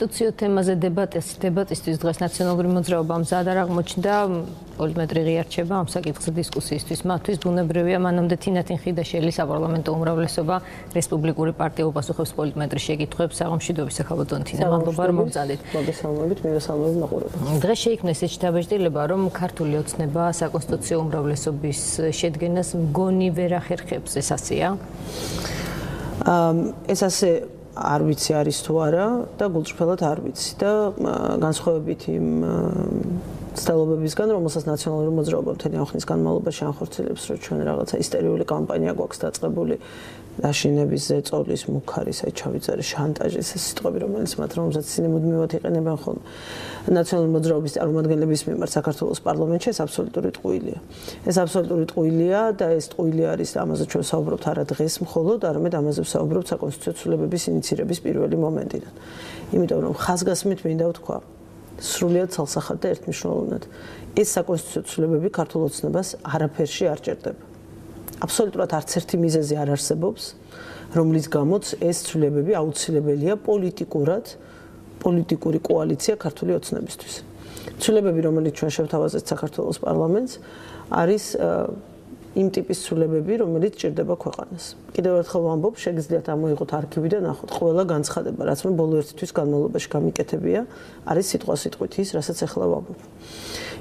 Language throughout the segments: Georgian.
საკონსტიტუციო თემაზე დებატისთვის დღეს ნაციონალური მოძრაობა მზად არ აღმოჩნდა პოლიტმეტრი ღიარჩება ამ საკითხზე დისკუსიისთვის. მათთვის ბუნებრივია მანამდე თინათინ ხიდაშელი საპარლამენტო უმრავლესობა რესპუბლიკური პარტია უპასუხებს პოლიტმეტრის შეკითხვებს საღამოშიდობის საკალბატონო თინა. მადლობა რომ მოგზავნით. მოგესალმებით, მივესალმებით მაყურებელს. დღეს შეიქმნა ესეთი დაბეჭდილება, რომ ქართული ოცნება საკონსტიტუციო უმრავლესობის შედგენას მგონი ვერ ახერხებს, ეს ასეა? ეს ასე არ ვიცი არის თუ არა და გულწრფელად არ ვიცი და განსხვავებით იმ ცდელობებისგან, რომელსაც ნაციონალური მოძრაობა მთელი ამ ხნის განმავლობაში ანხორციელებს, რომ ჩვენ რაღაცა ისტერიული კამპანია გვაქვს დაწყებული დაშინების, ზეწოლის, მუქარის, აი ჩავიწერე შანტაჟის ეს სიტყვები, რომელსაც ისინი მუდმივად იყენებენ ხოლმე. ნაციონალური მოძრაობის წარმომადგენლების მიმართ საქართველოს პარლამენტში ეს აბსოლუტური ტყუილია. ეს აბსოლუტური ტყუილია და ეს ტყუილი არის ამაზე ჩვენ საუბრობთ არა დღეს მხოლოდ, არამედ ამაზე ვსაუბრობთ საკონსტიტუციო ცვლილებების ინიციირების პირველი მომენტიდან. იმიტომ რომ ხაზგასმით მინდა ვთქვა სრულიად ცალსახად და ერთმნიშვნელოვნად. ეს საკონსტიტუციო ცვლილებები ქართულ ოცნებას არაფერში არ ჭერდება. აბსოლუტურად არც ერთი მიზეზი არ არსებობს, რომლის გამოც ეს ცვლილებები აუცილებელია პოლიტიკური კოალიცია ქართული ოცნებისთვის. ცვლილებები, რომელიც ჩვენ შევთავაზეთ საქართველოს პარლამენტს, არის იმ ტიპის ცვლილებები, რომელიც ჭირდება ქვეყანას. კიდევ ერთხელ ვამბობ, შეგიძლიათ ამოიღოთ არქივი და ნახოთ, ყველა განცხადება, რაც მე ბოლო ერთი თვის განმავლობაში გამიკეთებია, არის სიტყვასიტყვით ის, რასაც ახლა ვამბობ.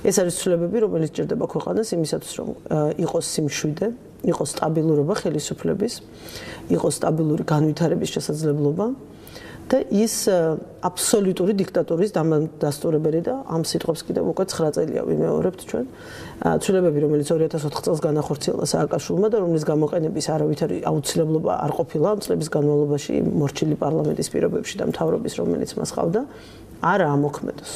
ეს არის ცვლილებები, რომელიც ჭირდება ქვეყანას იმისათვის, რომ იყოს სიმშვიდე, იყოს სტაბილურობა ხელისუფლების, იყოს სტაბილური განვითარების შესაძლებლობა და ის აბსოლუტური დიქტატურის დამასტურებელი და ამ სიტყვებს კიდევ უკვე 9 წელია ვიმეორებთ ჩვენ. ცვლილებები, რომელიც 2004 წელს განახორციელა სააკაშვილმა და რომლის გამოყენების არავითარი აუცილებლობა არ ყოფილა ამ წლების განმავლობაში მორჩილი პარლამენტის პირობებში და მთავრობის, რომელიც მას ყავდა, არა ამოქმედოს.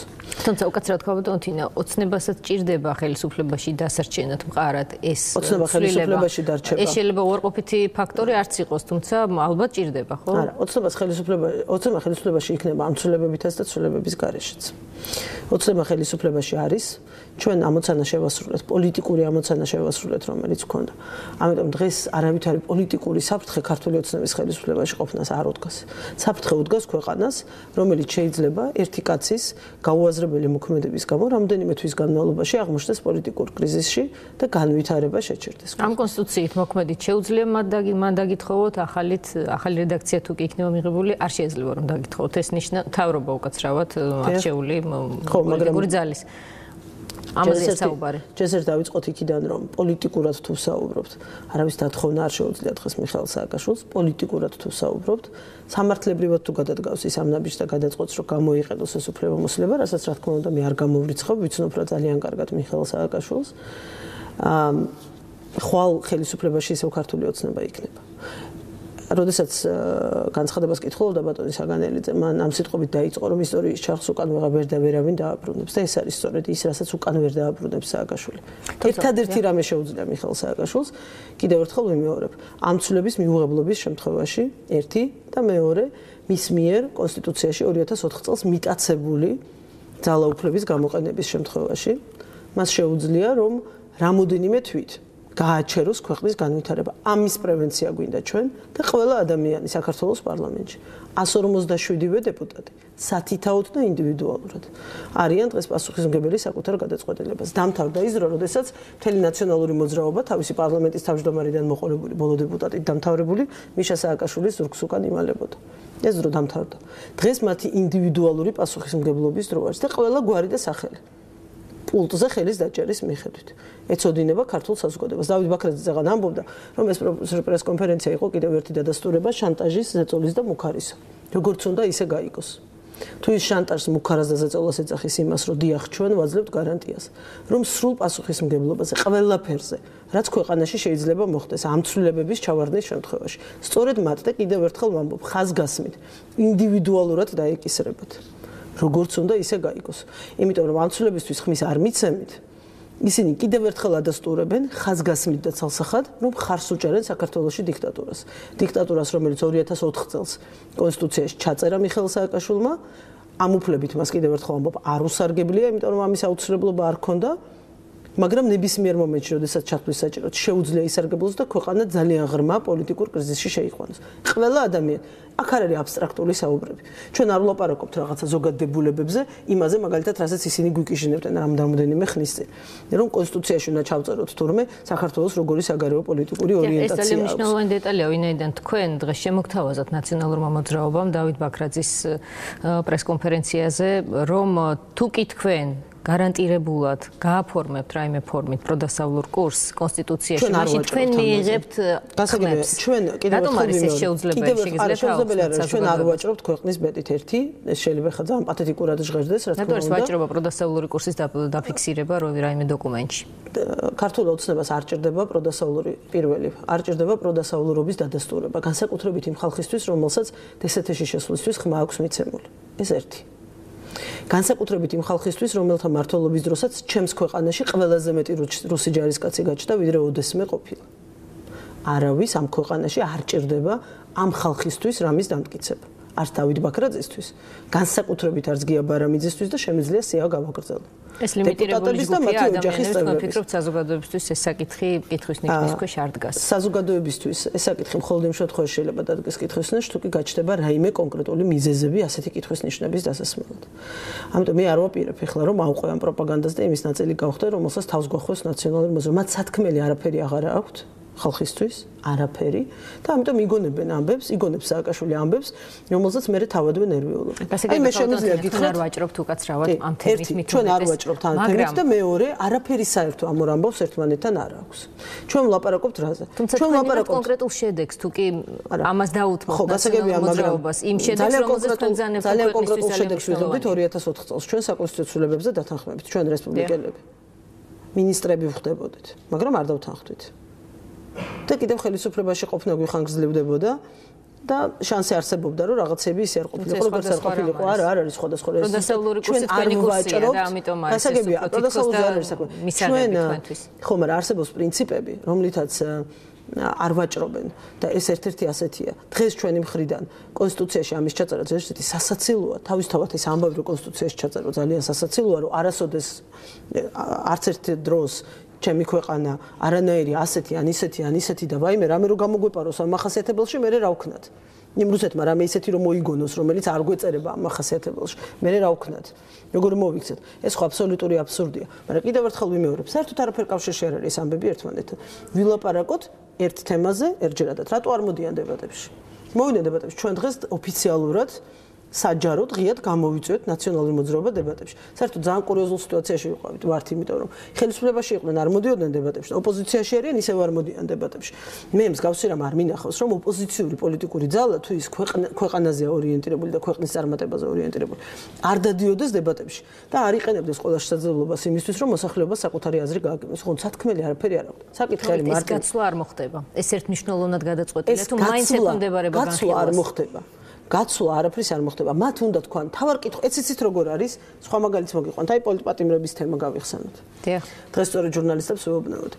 თუმცა უკაცრავად ქალბატონო თინა, ოცნებასაც ჭირდება ხელისუფლებაში დასარჩენად მყარად ეს ოცნება ხელისუფლებაში დარჩება. ეს შეიძლება უარყოფითი ფაქტორი არც იყოს, თუმცა ალბათ ჭირდება, ხო? არა, ოცნება ხელისუფლებაში იქნება ამ ცვლილებებითაც და ცვლილებების გარეშეც. ოცნება ხელისუფლებაში არის, ჩვენ ამოცანა შევასრულეთ, პოლიტიკური ამოცანა შევასრულეთ, რომელიც გვქონდა. ამიტომ დღეს არავითარი პოლიტიკური საფრთხე ქართული ოცნების ხელისუფლებაში ყოფნას არ უდგას. საფრთხე უდგას ქვეყანას, რომელიც შეიძლება ერთი კაცის გაუაზრებელი მოქმედების გამო რამდენიმე თვის განმავლობაში აღმოჩნდეს პოლიტიკურ კრიზისში და განვითარება შეჩერდეს. ამ კონსტიტუციით მოქმედით შეუძლია მან დაგითხოვოთ ახალი რედაქცია თუ კი იქნება მიღებული, არ შეიძლება რომ დაგითხოვოთ. ეს ნიშნა მთავრობა უკაცრავად არჩეული პოლიტიკური ძალის. ამაზე საუბარი. ჯერ დავიწყოთ იქიდან, რომ პოლიტიკურად თუ საუბრობთ, არავის დათხოვნა არ შეუძლია დღეს მიხეილ სააკაშვილს, პოლიტიკურად თუ საუბრობთ, სამართლებრივად თუ გადადგავს ის ამ ნაბიჯს და გადაწყვეტს, რომ გამოიყენოს ეს უფლებამოსილება, რასაც რა თქმა უნდა მე არ გამოვრიცხავ, ვიცნობ რა ძალიან კარგად მიხეილ სააკაშვილს. ხვალ ხელისუფლებაში ისევ ქართული ოცნება იქნება. როდესაც განცხადებას კითხულობდა ბატონი საგანელიძე, მან ამ სიტყვებით დაიწყო, რომ ისტორიის ჩახს უკან ვეღარ და ვერავინ დააბრუნებს და ეს არის სწორედ ის, რასაც უკან ვერ დააბრუნებს სააკაშვილი. ერთადერთი რამე შეუძლია მიხეილ სააკაშვილს, კიდევ ერთხელ ვიმეორებ, ამ ცვლილების მიუღებლობის შემთხვევაში, ერთი და მეორე, მის მიერ კონსტიტუციაში 2004 წელს მიტაცებული ძალაუფლების გამოყენების შემთხვევაში, მას შეუძლია, რომ რამოდენიმე თვით გააჩეროს ქვეყნის განვითარება. ამის პრევენცია გვინდა ჩვენ და ყველა ადამიანი საქართველოს პარლამენტში. 157 დეპუტატი სათითაოდ და ინდივიდუალურად არიან დღეს პასუხისმგებელი საკუთარ გადაწყვეტილებას. დამთავრდა ის დრო, როდესაც მთელი ნაციონალური მოძრაობა თავისი პარლამენტის თავმჯდომარიდან მოყოლებული ბოლო დეპუტატით დამთავრებული მიშა სააკაშვილის ზურგს უკან იმალებოდა. ეს დრო დამთავრდა. დღეს მათი ინდივიდუალური პასუხისმგებლობის დრო არის და ყველა გვარი და სახელი. პულტზე ხელის დაჭერის მიხედვით. ეწოდინება ქართულ საზოგადოებას. დავით ბაქრაძე ზაღან ამბობდა, რომ ეს პრესკონფერენცია იყო კიდევ ერთი დადასტურება შანტაჟის, ზეწოლის და მუქარისა. როგორც უნდა ისე გაიგოს. თუ ის შანტაჟს, მუქარას და ზეწოლას ეძახის იმას, რომ დიახ, ჩვენ ვაძლევთ გარანტიას, რომ სრულ პასუხისმგებლობაზე, ყველაფერზე, რაც ქვეყანაში შეიძლება მოხდეს ამ ცვლილებების ჩავარდნის შემთხვევაში. სწორედ მათ და კიდევ ერთხელ ვამბობ, ხაზგასმით, ინდივიდუალურად დაეკისრებათ. როგორც უნდა ისე გაიგოს. იმიტომ რომ ამ ცვლილებისთვის ხმის არ მიცემით, ისინი კიდევ ერთხელ ადასტურებენ ხაზგასმით და ცალსახად, რომ ხარს უჭერენ საქართველოში დიქტატურას. დიქტატურას, რომელიც 2004 წელს კონსტიტუციაში ჩაწერა მიხეილ სააკაშვილმა, ამ უფლებით მას კიდევ ერთხელ ვამბობ, არ უსარგებლია, იმიტომ რომ ამის აუცილებლობა არ ქონდა. მაგრამ ნებისმიერ მომენტში, როდესაც ჩათვლის საჭიროდ, შეუძლია ისარგებლოს და ქვეყანა ძალიან ღრმა პოლიტიკურ კრიზისში შეიყვანოს. ყველა ადამიანი, აქ არ არის აბსტრაქტული საუბრები. ჩვენ არ ვლაპარაკობთ რაღაცა ზოგადდებულებებზე, იმაზე მაგალითად, რასაც ისინი გვიკიშინებდნენ რამდენიმე ხნის წინ. რომ კონსტიტუციაში უნდა ჩავწეროთ თურმე საქართველოს როგორი საგარეო პოლიტიკური ორიენტაცია აქვს. ეს ძალიან მნიშვნელოვანი დეტალია, ვინაიდან თქვენ დღეს შემოგთავაზat ნაციონალურმა მოძრაობამ დავით ბაქრაძის პრესკონფერენციაზე, რომ თუ კი თქვენ გარანტირებულად გააფორმებთ რაიმე ფორმით პროდასავლურ კურსს კონსტიტუციაში, მაშინ თქვენ მიიღებთ ხმებს. ჩვენ კიდევ ერთხელ შეუძლებელი შეგიძლიათ ჩვენ არ ვაჭრობთ ქვეყნის ბედით ერთი, ეს შეიძლება ხა ძალიან პათეტიკურად ჟღერდეს, რა თქმა უნდა. რატომ ვაჭრობა პროდასავლური კურსის დაფიქსირება რაიმე დოკუმენტში? ქართულ ოცნებას არ ჭირდება პროდასავლური პირველი, არ ჭირდება პროდასავლურობის დადასტურება, განსაკუთრებით იმ ხალხისთვის, რომელსაც დსთ-ში შესვლისთვის ხმა აქვს მიცემული. ეს ერთი. განსაკუთრებით იმ ხალხისთვის, რომელთა მმართველობის დროსაც ჩემს ქვეყანაში ყველაზე მეტი რუსი ჯარისკაცი გაჩნდა, ვიდრე ოდესმე ყოფილა. არავის ამ ქვეყანაში არ ჭირდება ამ ხალხისთვის რამის დამტკიცება. არც დავით ბაქრაძისთვის, განსაკუთრებით არც გია ბარამიძისთვის და შემიძლია სია გავაგრძელო. ეს ლიმიტირებული ჯგუფია ადამიანებს, ვფიქრობ, საზოგადოებისთვის ეს საკითხი კითხვის ნიშნის ქვეშ არ დგას. საზოგადოებისთვის ეს საკითხი მხოლოდ იმ შემთხვევაში შეიძლება დადგეს კითხვის ნიშნში, თუ კი გაჩნდება რაიმე კონკრეტული მიზეზები ასეთი კითხვის ნიშნების დასასმელად. ამიტომ მე არ ვაპირებ ეხლა რომ ავყვე ამ პროპაგანდას და იმის ნაწილი გავხდე, რომელსაც თავს გვახვევს ნაციონალური მოძრაობა. მათ სათქმელი არაფერი აღარა აქვთ ხალხისთვის, არაფერი და ამიტომ იგონებენ ამბებს, იგონებს სააკაშვილი ამბებს, რომელსაც მე თავადვე ნერვიულობ. აი მე შემიძლია გითხრათ, არ ვაჭრობთ უკაცრავად ამ თემით მით ჩვენ არ ვაჭრობთ ამ თემით და მეორე, არაფერი საერთო ამ ორ ამბავს ერთმანეთთან არ აქვს. ჩვენ ვლაპარაკობთ რაზე? ჩვენ ვლაპარაკობთ კონკრეტულ შედეგს, თუ კი ამას დაუთმობთ მოძრაობას, იმ შედეგს, რომელზეც თქვენ ბრძანებთ ძალიან კონკრეტულ შედეგს ვიღებთ 2004 წელს ჩვენ საკონსტიტუციო ცვლილებებზე დათანხმებით, ჩვენ რესპუბლიკელები. მინისტრები ვხდებოდით, მაგრამ არ დავთანხმდით. და კიდევ ხელისუფლებაში ყოფნა გვიხანგრძლივდებოდა და შანსი არსებობდა რომ რაღაცები ისე არ ყოფილიყო როგორც არ ყოფილიყო. არა, არ არის სხვადასხვა ეს. პროდასავლური კურსი თქვენი კურსია და ამიტომ არის ეს პროდასავლური არ არის საქმე. ჩვენ ხომ არა არსებობს პრინციპები, რომლითაც არ ვაჭრობენ და ეს ერთ-ერთი ასეთია. დღეს ჩვენი მხრიდან კონსტიტუციაში ამის ჩაწერა ერთ-ერთი სასაცილოა. თავისთავად ეს ამბავი რომ კონსტიტუციაში ჩაწერა ძალიან სასაცილოა, რომ არასოდეს არც ერთ დროს ჩემი ქვეყანა არანაირი ასეთი ან ისეთი და ვაიმე რამე რომ გამოგვეპაროს ამ ახასიათებელში მე რა ვქნათ. იმ რუსეთმა რამე ისეთი რომ მოიგონოს, რომელიც არ გვეწერება ამ ახასიათებელში. მე რა ვქნათ. როგორ მოვიქცეთ? ეს ხო აბსოლუტური აბსურდია. მაგრამ კიდევ ერთხელ ვიმეორებ, საერთოდ არაფერ კავშირში არ არის ამბები ერთმანეთთან. ვილაპარაკოთ ერთ თემაზე ერთჯერადად. რატო არ მოდიან დებატებში? მოვიდნენ დებატებში. ჩვენ დღეს ოფიციალურად საჯაროდ ღიად გამოვიწვევთ ნაციონალური მოძრაობა დებატებში. საერთოდ ძალიან კურიოზულ სიტუაციაში ვართ, იმიტომ რომ ხელისუფლებაში იყვნენ არ მოდიოდნენ დებატებში, ოპოზიციაში არიან ისევ არ მოდიან დებატებში. მე მსგავსი რამ არ მინახავს, რომ ოპოზიციური პოლიტიკური ძალა თუ ის ქვეყანაზე ორიენტირებული და ქვეყნის წარმატებაზე ორიენტირებული არ დადიოდეს დებატებში და არ იყენებდეს ყველა შესაძლებლობას იმისთვის, რომ მოსახლეობა საკუთარი აზრი გააგებინოს. ხო, სათქმელი არაფერი არ აქვს. საკითხი არის მარტო. ეს გაცვლა არ მოხდება. ეს ერთმნიშვნელოვნად გადაწყვეტილია, თუ მაინც ექვემდებარება განხილვას. გაცვლა არ მოხდება. გაცვლა არაფრის არ მოხდება. მათ უნდა თქვან, თავარ კითხვა, ეცეცით როგორ არის, სხვა მაგალითს მოგიყვანთ, აი პოლიტპატიმრების თემა გავიხსენოთ. დიახ. დღეს სწორედ ჟურნალისტებს ვეუბნებოდ.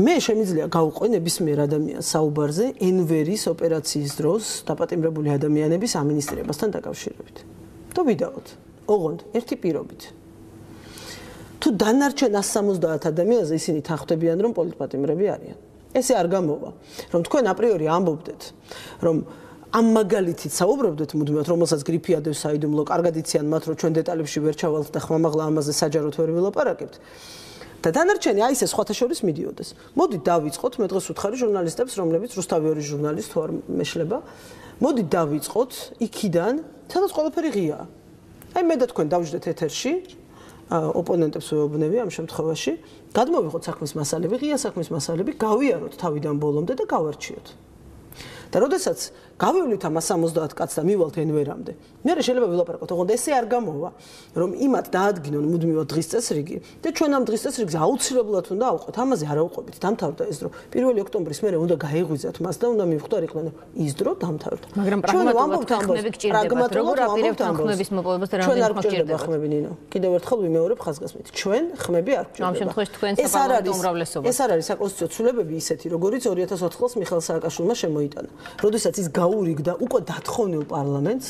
მე შემიძლია გავყვე ნებისმიერ ადამიანს საუბარზე ენვერის ოპერაციის დროს დაპატიმრებული ადამიანების ამინისტრირებასთან დაკავშირებით. და ვიდაოთ, ოღონდ ერთი პირობით. თუ დანარჩენ 170 ადამიანზე ისინი თანხმდებიან, რომ პოლიტპატიმრები არიან. ესე არ გამოვა, რომ თქვენ აპრიორი ამბობდეთ, რომ ამ მაგალითით საუბრობდეთ მუდმივად, რომელსაც გრიფიადევს საიდუმლო, კარგად იციან მათ, რომ ჩვენ დეტალებში ვერ ჩავალთ და ხმამაღლა ამაზე საჯაროდ ვერ ვილაპარაკებთ. და დანარჩენი აი ესე სხვათა შორის მიდიოდეს. მოდით დავიწყოთ, მე დღეს ვუთხარი ჟურნალისტებს, რომლებიც რუსთავი ორი ჟურნალისტი თუ არ მეშლება. მოდით დავიწყოთ იქიდან, სადაც ყველაფერი ღიაა. აი მე და თქვენ დავждეთ ეთერში, ოპონენტებს ვეუბნები ამ შემთხვევაში, გადმოვიღოთ საქმის მასალები, ღია საქმის მასალები, გავიაროთ თავიდან ბოლომდე და გავარჩიოთ. და როდესაც გავივლით ამ 170 კაცს და მივალთ ენვერამდე. მე შეიძლება ვილაპარაკოთ, ოღონდ ესე არ გამოვა, რომ იმათ დაადგინონ მუდმივად დღის წესრიგი და ჩვენ ამ დღის წესრიგს აუცილებლად უნდა ავყვეთ. ამაზე არ ავყვებით. დამთავრდა ეს დრო. 1 ოქტომბრის მერე უნდა გაეღვიძათ მას და უნდა მივხვდარიყვნენ ის დრო დამთავრდა. მაგრამ პრაგმატულად თანხმები გჭირდებათ. როგორ აპირებთ თანხმების მოპოვებას და რამდენი ხმა გჭირდება ხმები ნინო. კიდევ ერთხელ ვიმეორებ ხაზგასმით. ჩვენ ხმები არ გჭირდება. ამ შემთხვევაში თქვენ საპარლამენტო უმრავლესობა. ეს არ არის საკონსტიტუციო ცვლილებები ისეთი, როგორიც 2004 წელს მიხეილ სააკაშვილმა შემოიტანა. როდესაც ის გაურიგდა უკვე დათხოვნილ პარლამენტს,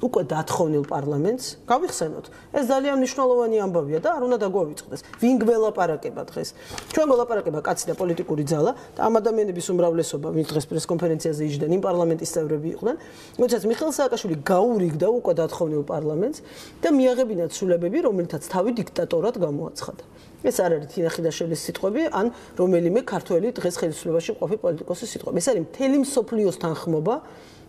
უკვე დათხოვნილ პარლამენტს გავიხსენოთ. ეს ძალიან მნიშვნელოვანი ამბავია და არ უნდა დაგვავიწყდეს. ვინ გველაპარაკება დღეს? ჩვენ გველაპარაკება კაცი და პოლიტიკური ძალა და ამ ადამიანების უმრავლესობა, ვინც დღეს პრესკონფერენციაზე იჯდნენ, იმ პარლამენტის წევრები იყვნენ. როდესაც მიხეილ სააკაშვილი გაურიგდა უკვე დათხოვნილ პარლამენტს და მიაღებინა ცვლილებები, რომელთაც თავი დიქტატორად გამოაცხადა. ეს არ არის თინახიდაშვილის სიტყვები, ან რომელიმე ქართველი დღეს ხელისუფლებაში მყოფი პოლიტიკოსის სიტყვები. ეს არის მთელი მსოფლიოს თანხმობა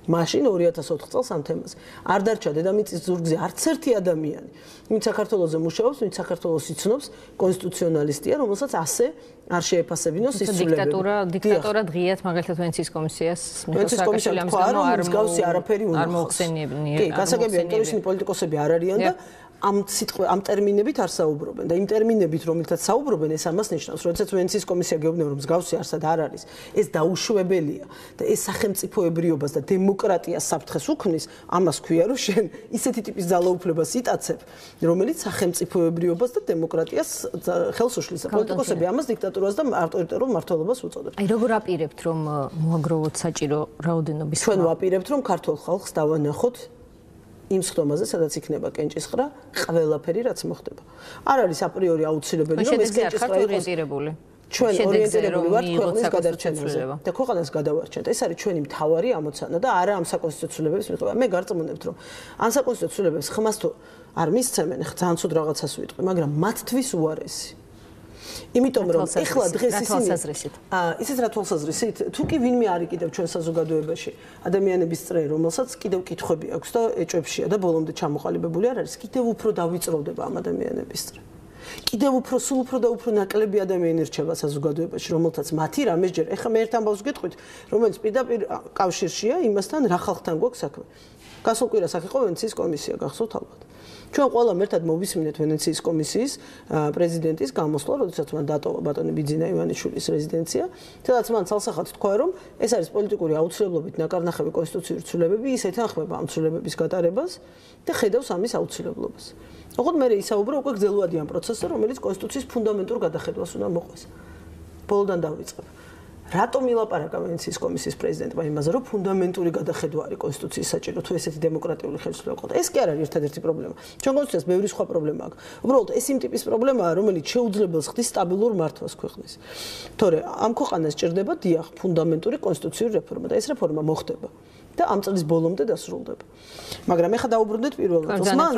მაშინ 2004 წელს ამ თემაზე. არ დარჩა დედამიწის ზურგზე არც ერთი ადამიანი, ვინც საქართველოზე მუშაობს, ვინც საქართველოს იცნობს, კონსტიტუციონალისტია, რომელსაც ასე არ შეეფასებინოს ის ცვლილებები. დიქტატორა დღიათ მაგალითად ვენეციის კომისიას სააკაშვილი ამის გამო არ მსგავსი არაფერი უნდა მოხსენიებნია. კი, გასაგებია, იმიტომ ისინი პოლიტიკოსები არ არიან და ამ ტერმინებით არ საუბრობენ და იმ ტერმინებით რომელთაც საუბრობენ ეს ამას ნიშნავს, როდესაც ვენეციის კომისია გეუბნება რომ მსგავსი არსად არ არის, ეს დაუშვებელია და ეს სახელმწიფოებრიობას და დემოკრატიას საფრთხეს უქმნის, ამას ქვია რომ შენ ისეთი ტიპის ძალაუფლებას იტაცებ, რომელიც სახელმწიფოებრიობას და დემოკრატიას ხელს უშლის. პოლიტიკოსები ამას დიქტატურას და ავტორიტარულ მმართველობას უწოდებენ. აი როგორ აპირებთ რომ მოაგროვოთ საჭირო რაოდენობის? ჩვენ ვაპირებთ რომ ქართულ ხალხს დავანახოთ იმ სხდომაზე, სადაც იქნება კენჭისყრა, ყველაფერი რაც მოხდება. არ არის აპრიორი აუცილებელი, რომ ეს კენჭისყრა იყოს ჩვენ ორიენტირებული ვართ ქვეყნის გადარჩენაზე და ქვეყანას გადავარჩენთ. ეს არის ჩვენი მთავარი ამოცანა და არა ამ საკონსტიტუციო ცვლილებების მიღება. მე გარწმუნებთ, რომ ამ საკონსტიტუციო ცვლილებებს ხმას თუ არ მისცემენ, ძალიან ცუდ რაღაცას ვიტყვი, მაგრამ მათთვის უარესი. იმიტომ რომ ეხლა დღეს ისინი ისეთ რა თვალსაზრისით თუ კი ვინმე არის კიდევ ჩვენ საზოგადოებაში ადამიანების წრე რომელსაც კიდევ კითხვები აქვს და ეჭვებშია და ბოლომდე ჩამოყალიბებული არ არის კიდევ უფრო დავიწროვდება ამ ადამიანების წრე კიდევ უფრო სულ უფრო და უფრო ნაკლები ადამიანი რჩება საზოგადოებაში რომელთაც მათი რამეს ჯერ ეხლა მე ერთ ამბავს გეტყვით რომელიც პირდაპირ კავშირშია იმასთან რა ხალხთან გვაქვს საქმე გასულ კვირას აქ იყო ვენეციის კომისია გახსოვთ ალბათ ჩვენ ყველამ ერთად მოვისმინეთ ვენეციის კომისიის პრეზიდენტის გამოსვლა, როდესაც მან დატოვა ბატონი ბიძინა ივანიშვილის რეზიდენცია, სადაც მან ცალსახად თქვა, რომ ეს არის პოლიტიკური აუცილებლობით ნაკარნახევი კონსტიტუციური ცვლილებები, ის ეთანხმება ამ ცვლილებების გატარებას და ხედავს ამის აუცილებლობას. ოღონდ მე ისაუბრა უკვე გრძელვადი ამ პროცესზე, რომელიც კონსტიტუციის ფუნდამენტურ გადახედვას უნდა მოყვეს. ბოლოდან დავიწყებ. რატომ ილაპარაკა ვენეციის კომისიის პრეზიდენტმა იმაზე, რომ ფუნდამენტური გადახედვა არის კონსტიტუციის საჭირო, თუ ესეთი დემოკრატიული ხელისუფლება ყავდა. ეს კი არ არის ერთადერთი პრობლემა. ჩვენ კონსტიტუციას ბევრი სხვა პრობლემა აქვს. უბრალოდ ეს იმ ტიპის პრობლემაა, რომელიც შეუძლებელს ხდის სტაბილურ მართვას ქვეყნის. თორე ამ ქვეყანას ჭირდება დიახ, ფუნდამენტური კონსტიტუციური რეფორმა და ეს რეფორმა მოხდება. და ამ წლის ბოლომდე დასრულდება. მაგრამ ეხლა დაუბრუნდეთ პირველ წელს. მან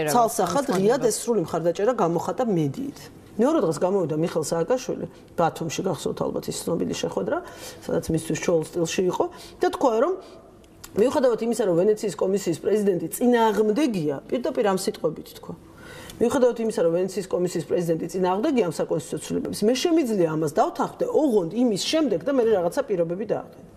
ცალსახად ღიად ეს სრული მხარდაჭერა გამოხატა მედიით. მეორე დღეს გამოვიდა მიხეილ სააკაშვილი ბათუმში გახსოვთ ალბათ ის ცნობილი შეხვედრა, სადაც მისთვის ჩოულ სტილში იყო და თქვა რომ მიუხედავად იმისა რომ ვენეციის კომისიის პრეზიდენტი წინააღმდეგია, პირდაპირ ამ სიტყვებით თქვა. მიუხედავად იმისა რომ ვენეციის კომისიის პრეზიდენტი წინააღმდეგია ამ საკონსტიტუციო ცვლილებებს, მე შემიძლია ამას დავთანხმდე ოღონდ იმის შემდეგ და მე რაღაცა პირობები დააყენე.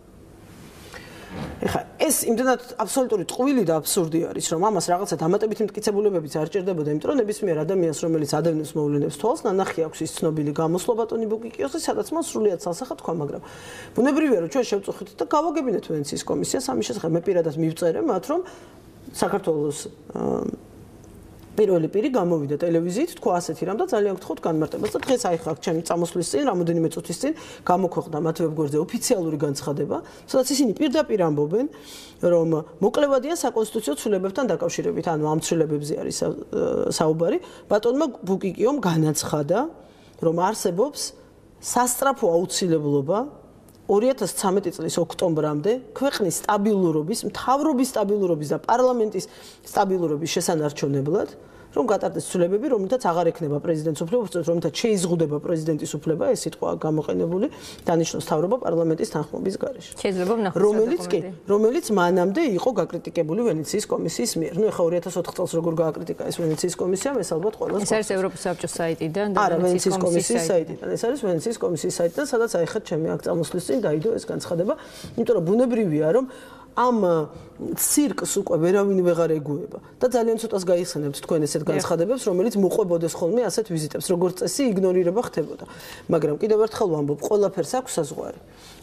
ეხლა ეს იმდენად აბსოლუტური ტყუილი და აბსურდი არის, რომ ამას რაღაცა დამატებითი მტკიცებულებებიც არ ჭირდებოდა, იმიტომ რომ ნებისმიერ ადამიანს, რომელიც ადევნებს მოვლენებს თვალს, ნანახი აქვს ის ცნობილი გამოსვლა ბატონი ბუკიკიოსი, სადაც მან სრულიად ცალსახად თქვა, მაგრამ ბუნებრივია, რომ ჩვენ შევწუხით და გავაგებინეთ ვენეციის კომისიას ამის შესახებ. მე პირადად მივწერე მათ, რომ საქართველოს პირველი პირი გამოვიდა ტელევიზიით, თქვა ასეთი რამ და ძალიან გთხოვთ განმარტებას და დღეს აი ხარ ჩემი წამოსვლის წინ, რამოდენიმე წუთის წინ გამოქვეყნდა მათ ვებგვერდზე ოფიციალური განცხადება, სადაც ისინი პირდაპირ ამბობენ, რომ მოკლევადია საკონსტიტუციო ცვლილებებთან დაკავშირებით, ანუ ამ ცვლილებებზე არის საუბარი. ბატონმა ბუკიკიომ განაცხადა, რომ არსებობს სასწრაფო აუცილებლობა 2013 წლის ოქტომბრამდე ქვეყნის სტაბილურობის, მთავრობის სტაბილურობის და პარლამენტის სტაბილურობის შესანარჩუნებლად, რომ გატარდეს ცვლილებები, რომელთაც აღარ ექნება პრეზიდენტის უფლება, რომელთაც შეიზღუდება პრეზიდენტის უფლება, ეს სიტყვა გამოყენებული, დანიშნოს მთავრობა პარლამენტის თანხმობის გარეშე. შეიძლება ვნახოთ რომელიც მანამდე იყო გაკრიტიკებული ვენეციის კომისიის მიერ. ნუ ეხლა 2004 წელს როგორ გააკრიტიკა ეს ვენეციის კომისია, ეს ალბათ ყველას. ეს არის ევროპის საბჭოს საიტიდან და ვენეციის კომისიის საიტიდან. ეს არის ვენეციის კომისიის საიტიდან, სადაც აი ხარ ჩემი აქ წამოსვლის წინ დაიდო ეს განცხადება, იმიტომ რომ ბუნებრივია, რომ ამ ცირკს უკვე ვერავინ ვეღარ ეგუება და ძალიან ცოტას გაიხსენებთ თქვენ ესეთ განცხადებებს, რომელიც მოყვებოდეს ხოლმე ასეთ ვიზიტებს, როგორც წესი იგნორირება ხდებოდა. მაგრამ კიდევ ერთხელ ვამბობ, ყველაფერს აქვს საზღვარი.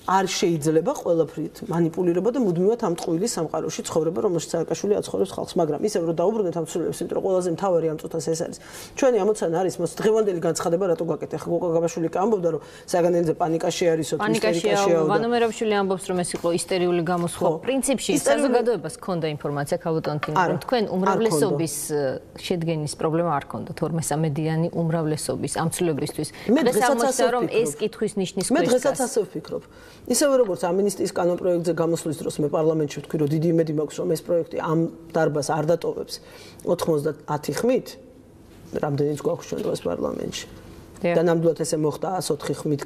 არ შეიძლება ყველაფრით манипуლირება და მუდმივად ამ ტყუილის სამყაროში ცხოვრება, რომელშიც სააკაშვილი აცხოვრებს ხალხს, მაგრამ ისევ რომ დაუბრუნდეთ ამ ცვლილებებს, იმიტომ რომ ყველაზე მთავარი ამ წუთას ეს არის. ჩვენი ამოცანა არის მოს დღევანდელი განცხადება რატო გაკეთე? ხა გოგა გაბაშვილი ამბობდა რომ საგანელიძე პანიკაში არისო, ისტერიკაშია. ვანო მერაბშვილი ამბობს რომ ეს იყო ისტერიული გამოსხვა. პრინციპში საზოგადოებას ჰქონდა ინფორმაცია ქალბატონთინა, რომ თქვენ უმრავლესობის შედგენის პრობლემა არ ჰქონდათ 2/3-იანი უმრავლესობის ამ ცვლილებისთვის. დღეს აღმოჩნდა რომ ეს კითხვის ნიშნის ქვეშ. მე დღესაც ასე ვფიქრობ. ისევე როგორც ამინისტიის კანონპროექტზე გამოსვლის დროს მე პარლამენტში ვთქვი რომ დიდი იმედი მაქვს რომ ეს პროექტი ამ დარბაზს არ დატოვებს 90 ხმით, რამდენიც გვაქვს ჩვენ დღეს პარლამენტში. და ნამდვილად ესე მოხდა 104 ხმით,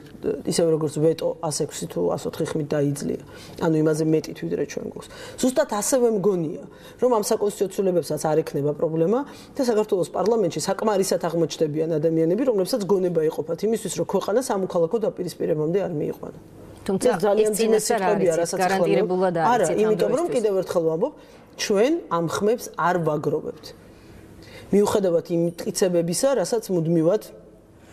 ისევე როგორც ვეტო 106 თუ 104 ხმით დაიძლია. ანუ იმაზე მეტით ვიდრე ჩვენ გვაქვს. ზუსტად ასევე მგონია, რომ ამ საკონსტიტუციო ცვლილებებსაც არ ექნება პრობლემა და საქართველოს პარლამენტში საკმარისად აღმოჩნდებიან ადამიანები, რომლებსაც გონება იყოფათ იმისთვის, რომ ქვეყანა სამოქალაქო დაპირისპირებამდე არ მიიყვანა. თუმცა ეს წინასწარ არის გარანტირებულად არის. არა, იმიტომ რომ კიდევ ერთხელ ვამბობ, ჩვენ ამ ხმებს არ ვაგროვებთ. მიუხედავად იმ მტკიცებებისა, რასაც მუდმივად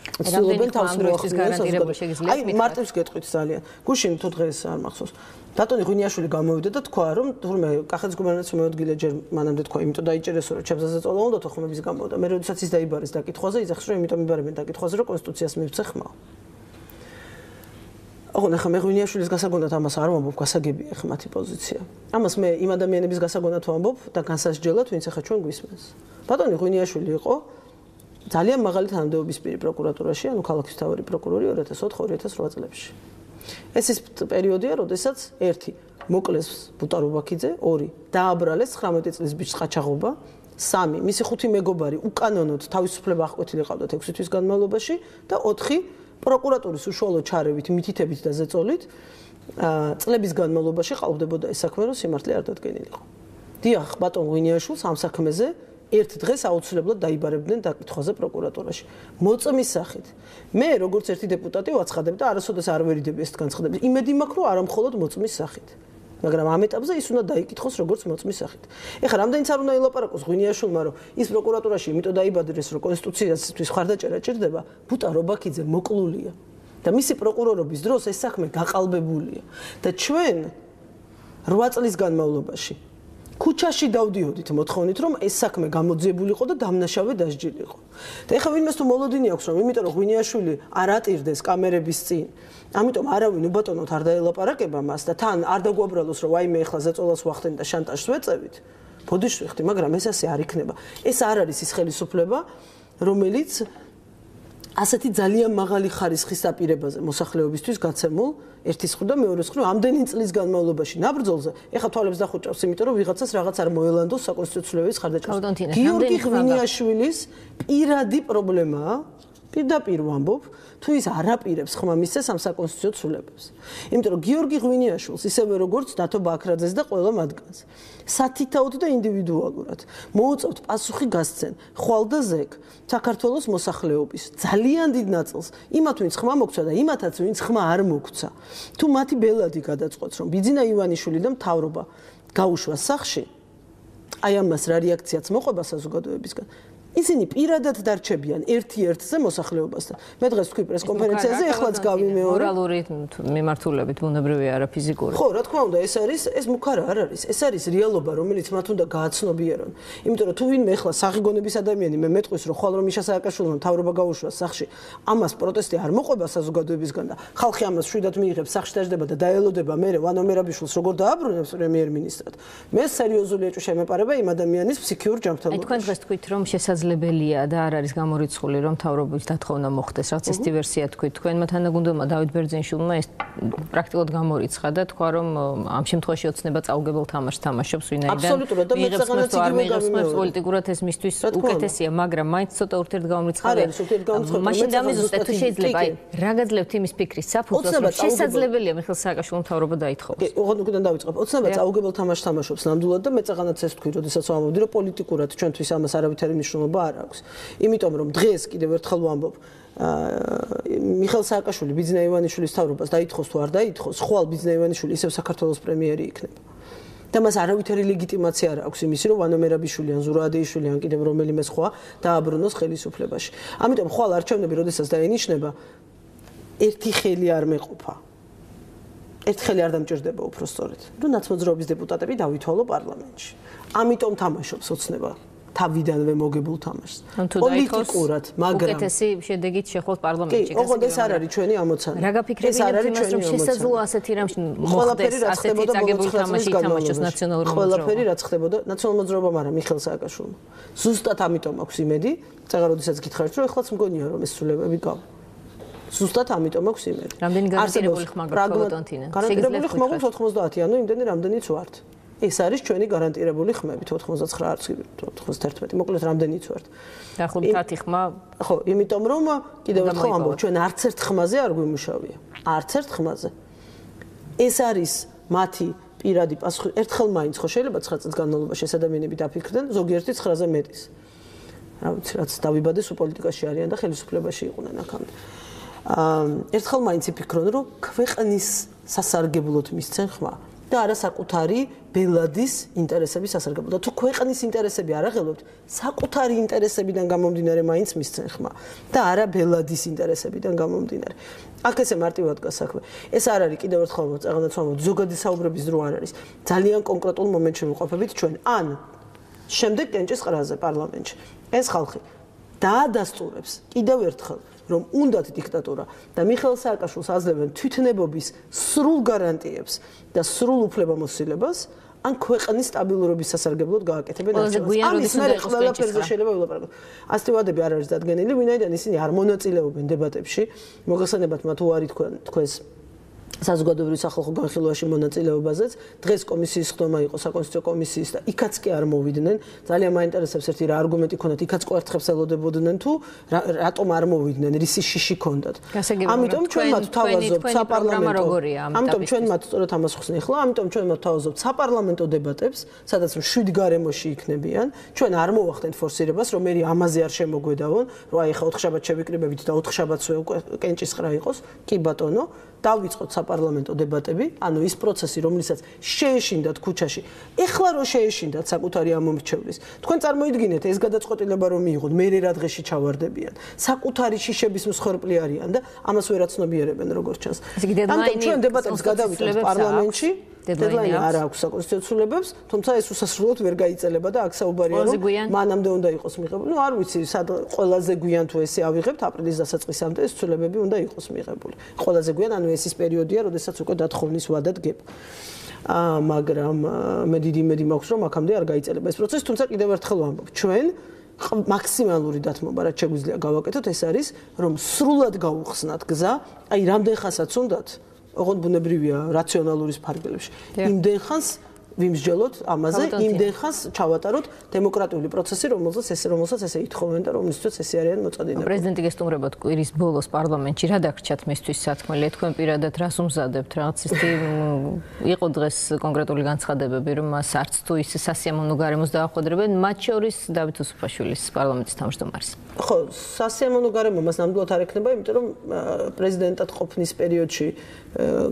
ცდილობენ თავს მოახდინოს. აი, მარტივს გეტყვით ძალიან. გუშინ თუ დღეს არ მახსოვს. დატონი ღვინიაშვილი გამოვიდა და თქვა, რომ თურმე კახეთის გუბერნატორს მეოდგილე ჯერ მანამდე თქვა, იმიტომ დაიჭერესო, რომ ჩემზეზე წოლა უნდა თუ ხმების გამო და მე როდესაც ის დაიბარეს დაკითხვაზე, იძახს, რომ იმიტომ იბარებენ დაკითხვაზე, რომ კონსტიტუციას მივცე ხმა. ოღონდ ახლა მე ღვინიაშვილის გასაგონად ამას არ ვამბობ, გასაგებია ხა მათი პოზიცია. ამას მე იმ ადამიანების გასაგონად ვამბობ და განსასჯელად, ვინც ახლა ჩვენ გვისმენს. ბატონი ღვინიაშვილი იყო ძალიან მაღალი თანამდებობის პირი პროკურატურაში, ანუ ქალაქის მთავარი პროკურორი 2004-2008 წლებში. ეს ის პერიოდია, როდესაც 1 მოკლეს ბუტა რუბაქიძე, 2 დააბრალეს 19 წლის ბიჭს ყაჩაღობა, 3 მისი 5 მეგობარი უკანონოდ თავისუფლება აღკვეთილი ყავდათ 6 თვის განმავლობაში და 4 პროკურატურის უშუალო ჩარევით, მითითებით და ზეწოლით წლების განმავლობაში ყალბდებოდა ეს საქმე, რომ სიმართლე არ დადგენილიყო. დიახ, ბატონ ღვინიაშვილს ამ საქმეზე ერთ დღეს აუცილებლად დაიბარებდნენ დაკითხვაზე პროკურატურაში. მოწმის სახით. მე როგორც ერთი დეპუტატი ვაცხადებ და არასოდეს არ ვერიდები ეს განცხადებას. იმედი მაქვს, რომ არა მხოლოდ მოწმის სახით. მაგრამ ამ ეტაპზე ის უნდა დაიკითხოს როგორც მოწმის სახით. ეხლა რამდენიც არ უნდა ელაპარაკოს ღვინიაშვილმა, რომ ის პროკურატურაში იმიტომ დაიბადრეს, რომ კონსტიტუციისთვის ხარდაჭერა ჭირდება, ბუტა რობაქიძე მოკლულია. და მისი პროკურორობის დროს ეს საქმე გაყალბებულია. და ჩვენ 8 წლის განმავლობაში ქუჩაში დავდიოდით მოთხოვნით, რომ ეს საქმე გამოძიებულიყო და დამნაშავე დასჯილიყო. და ეხლა ვინმეს თუ მოლოდინი აქვს, რომ იმიტომ რომ ღვინიაშვილი არ ატირდეს კამერების წინ, ამიტომ არავინ უბატონოთ არ დაელაპარაკება მას და თან არ დაგვაბრალოს, რომ ვაიმე ეხლა ზეწოლას ვახდენ და შანტაჟს ვეწევით. ბოდიში ვიხდი, მაგრამ ეს ასე არ იქნება. ეს არ არის ის ხელისუფლება, რომელიც ასეთი ძალიან მაღალი ხარისხის დაპირებაზე მოსახლეობისთვის გაცემულ ერთის ხრ და მეორეს ხრ ამდენი წლის განმავლობაში ნაბრძოლზე ეხა თვალებს დახუჭავს, იმიტომ რომ ვიღაცას რაღაც არ მოელანდოს საკონსტიტუციო ცვლილებების ხარდაჭერა. გიორგი ღვინიაშვილის პირადი პრობლემაა, პირდაპირ ვამბობ, თუ ის არ აპირებს ხმა მისცეს ამ საკონსტიტუციო ცვლილებებს. იმიტომ რომ გიორგი ღვინიაშვილს ისევე როგორც დათო ბაქრაძეს და ყველა მათგანს სათითაოდ და ინდივიდუალურად მოუწევთ პასუხი გასცენ ხვალ და ზეგ საქართველოს მოსახლეობის ძალიან დიდ ნაწილს, იმათ ვინც ხმა მოგცა და იმათაც ვინც ხმა არ მოგცა. თუ მათი ბელადი გადაწყვეტს, რომ ბიძინა ივანიშვილი და მთავრობა გაუშვას სახში, აი ამას რა რეაქციაც მოყვება საზოგადოებისგან. ისინი პირადად დარჩებიან ერთ-ერთზე მოსახლეობასთან. მე დღეს ვთქვი პრესკონფერენციაზე, ეხლაც გავიმეორე. მორალური მიმართულებით ბუნებრივი არა ფიზიკური. ხო, რა თქმა უნდა, ეს მუქარა არ არის. ეს არის რეალობა, რომელიც მათ უნდა გააცნობიერონ. იმიტომ რომ თუ ვინმე ეხლა სახი გონების ადამიანი მე მეტყვის, რომ ხვალ რომ მიშა სააკაშვილმა მთავრობა გაუშვას სახში, ამას პროტესტი არ მოყვება საზოგადოებისგან და ხალხი ამას შვიდად მიიღებს, სახში დაждდება და დაელოდება მერე ვანო მერაბიშვილს როგორ დააბრუნებს პრემიერ-მინისტრად. მე სერიოზული ეჭვი შემეპარება იმ ადამიანის ფსიქიურ ჯანმრთელობაში. თქვენ დღეს თქვით, რომ შესაძლებელია და არ არის გამორიცხული, რომ მთავრობის დათხოვნა მოხდეს, რაც ეს ვერსია თქვით. თქვენმა თანაგუნდელმა დავით ბერძენიშვილმა ეს პრაქტიკულად გამორიცხა და თქვა, რომ ამ შემთხვევაში ოცნება წაუგებელ თამაშს თამაშობს, ვინაიდან აბსოლუტურად და მეცაღანაც იგივე გამიმეორე. პოლიტიკურად ეს მისთვის უკეთესია, მაგრამ მაინც ცოტა ურთიერთგამორიცხავია. მაშინ დამიზუსტეთ, თუ შეიძლება, აი, რა გაძლევთ იმის ფიქრის საფუძველს, რომ შესაძლებელია მიხეილ სააკაშვილმა მთავრობა დაითხოვოს. ოღონდ უკიდან დავიწყებ. ოცნება წაუგებელ თამაშს თამაშობს ნამდვილად და მეცაღანაც ეს თქვი, როდესაც ვამბობდი, რომ პოლიტიკურად ჩვენთვის ამას არავითარი მნიშვნელობა არ აქვს. იმიტომ რომ დღეს კიდევ ერთხელ ვამბობ, მიხეილ სააკაშვილი ბიძინა ივანიშვილის მთავრობას დაითხოვს თუ არ დაითხოვს, ხვალ ბიძინა ივანიშვილი ისევ საქართველოს პრემიერი იქნება. და მას არავითარი ლეგიტიმაცია არ აქვს იმისი, რომ ვანო მერაბიშვილი ან ზურა ადეიშვილი ან კიდევ რომელიმე სხვა დააბრუნოს ხელისუფლებაში. ამიტომ ხვალ არჩევნები, როდესაც დაენიშნება, ერთი ხელი არ მეყოფა. ერთხელი არ დამჭირდება უფრო სწორედ, რომ ნაცმოძრაობის დეპუტატები დავითვალო პარლამენტში. ამიტომ თამაშობს ოცნება თავიდანვე მოგებულ თამაშს. პოლიტიკურად, მაგრამ უკეთესი შედეგით შეხვალთ პარლამენტში. ოღონდ ეს არ არის ჩვენი ამოცანა. რა გაფიქრებინებთ იმას, რომ შესაძლოა ასეთი რამ მოხდეს, ასეთი წაგებული თამაში ითამაშოს ნაციონალურ მოძრაობამ? ყველაფერი რაც ხდებოდა ნაციონალურ მოძრაობამ არა, მიხეილ სააკაშვილმა. ზუსტად ამიტომ აქვს იმედი, წაღა როდესაც გითხარით, რომ ეხლაც მგონია რომ ეს სრულებები გავა. ზუსტად ამიტომ აქვს იმედი. რამდენი გარანტირებული ხმა გვაქვს ბატონთინა? გარანტირებული ხმა გვაქვს 90, ანუ იმდენი რამდენიც ვართ. ეს არის ჩვენი გარანტირებული ხმები 99 არც 91. მოკლედ რამდენიც ვართ. დაახლოებით 10 ხმა. ხო, იმიტომ რომ კიდევ ერთხელ ამბობ, ჩვენ არც ერთ ხმაზე არ გვიმუშავია. არც ერთ ხმაზე. ეს არის მათი პირადი პასუხი. ერთხელ მაინც ხო შეიძლება 9 წელს განმავლობაში ეს ადამიანები დაფიქრდნენ ზოგიერთი 9-ზე მეტის. რა ვიცი, რაც დავიბადეს პოლიტიკაში არიან და ხელისუფლებაში იყვნენ აქამდე. ერთხელ მაინც იფიქრონ, რომ ქვეყნის სასარგებლოდ მისცენ ხმა. და არა საკუთარი ბელადის ინტერესების სასარგებლოდ. და თუ ქვეყნის ინტერესები არ აღელვებთ, საკუთარი ინტერესებიდან გამომდინარე მაინც მისცენ ხმა და არა ბელადის ინტერესებიდან გამომდინარე. აქ ესე მარტივად გასაქმე. ეს არ არის კიდევ ერთხელ წაღანაც ვამბობ, ზოგადი საუბრების დრო არ არის. ძალიან კონკრეტულ მომენტში ვიყოფებით ჩვენ. ან შემდეგ კენჭის ყრაზე პარლამენტში. ეს ხალხი დაადასტურებს კიდევ ერთხელ რომ უნდათ დიქტატურა და მიხეილ სააკაშვილს აძლევენ თვითნებობის სრულ გარანტიებს და სრულ უფლებამოსილებას, ან ქვეყნის სტაბილურობის სასარგებლოდ გააკეთებენ არჩევნებს. ამის მერე ყველაფერზე შეიძლება ვილაპარაკოთ. ასეთი ვადები არ არის დადგენილი, ვინაიდან ისინი არ მონაწილეობენ დებატებში. მოგეხსენებათ მათ უარი თქვენს საზოგადოებრივ სახალხო განხილვაში მონაწილეობაზეც. დღეს კომისიის ხდომა იყო საკონსტიტუციო კომისიის და იქაც კი არ მოვიდნენ. ძალიან მაინტერესებს ერთი რა არგუმენტი ქონდათ, იქაც კვერთხებს ელოდებოდნენ თუ რატომ არ მოვიდნენ, რისი შიში ქონდათ. ამიტომ ჩვენ მათ თავაზობთ საპარლამენტო. ამიტომ ჩვენ მათ სწორად ამას ხსნი ახლა, ამიტომ ჩვენ მათ თავაზობთ საპარლამენტო დებატებს, სადაც 7 გარემოში იქნებიან. ჩვენ არ მოვახდენთ ფორსირებას, რომ მე ამაზე არ შემოგვედავონ, რომ აი ხა 4 შაბათს შევიკრიბებით და 4 შაბათსვე უკვე კენჭისყრა იყოს. კი ბატონო, დავიწყოთ საპარლამენტო დებატები, ანუ ის პროცესი, რომლითაც შეეშინდათ ქუჩაში. ეხლა რო შეეშინდათ საკუთარი ამომრჩევლის. თქვენ წარმოიდგინეთ ეს გადაწყვეტილება რომ მიიღოთ, მე რა დღეში ჩავარდებიან. საკუთარი შიშების მსხვერპლი არიან და ამას ვერ აცნობიერებენ როგორც ჩანს. ამიტომ ჩვენ დებატებს გადავიდეთ პარლამენტში. დედლაინი არ აქვს საკონსტიტუციურებებს, თუმცა ეს უსასრულოდ ვერ გაიწელება და აქ საუბარია რომ მანამდე უნდა იყოს მიღებული. ნუ არ ვიცი, სად ყველაზე გვიან თუ ესე ავიღებთ აპრილის დასაწყისამდე ეს ცვლილებები უნდა იყოს მიღებული. ყველაზე გვიან, ანუ ეს ის პერიოდია, როდესაც უკვე დათხოვნის ვადა დგება. მაგრამ მე დიდი იმედი მაქვს, რომ აქამდე არ გაიწელება ეს პროცესი, თუმცა კიდევ ერთხელ ვამბობ, ჩვენ მაქსიმალური დათმობა რაც შეგვიძლია გავაკეთოთ, ეს არის რომ სრულად გავუხსნათ გზა, აი რამდენ ხანსაც უნდათ ოღონდ ბუნებრივია რაციონალურის ფარგლებში. იმდენ ხანს ვიმსჯელოთ ამაზე, იმდენ ხანს ჩავატაროთ დემოკრატიული პროცესი, რომელსაც ესე ითხოვენ და რომლისთვისაც ესე არიან მოწოდინებული. პრეზიდენტი გესტუმრებათ კვირის ბოლოს პარლამენტში რა დაგრჩათ მისთვის სათქმელი? თქვენ პირადად რას უმზადებთ? რაღაც ისეთი იყო დღეს კონკრეტული განცხადებები, რომ მას არც თუ ის სასიამოვნო გარემოს დაახვედრებენ, მათ შორის დავით უსუფაშვილის პარლამენტის თავმჯდომარის. ხო, სასიამოვნო გარემო მას ნამდვილად არ ექნება, იმიტომ რომ პრეზიდენტად ყოფნის პერიოდში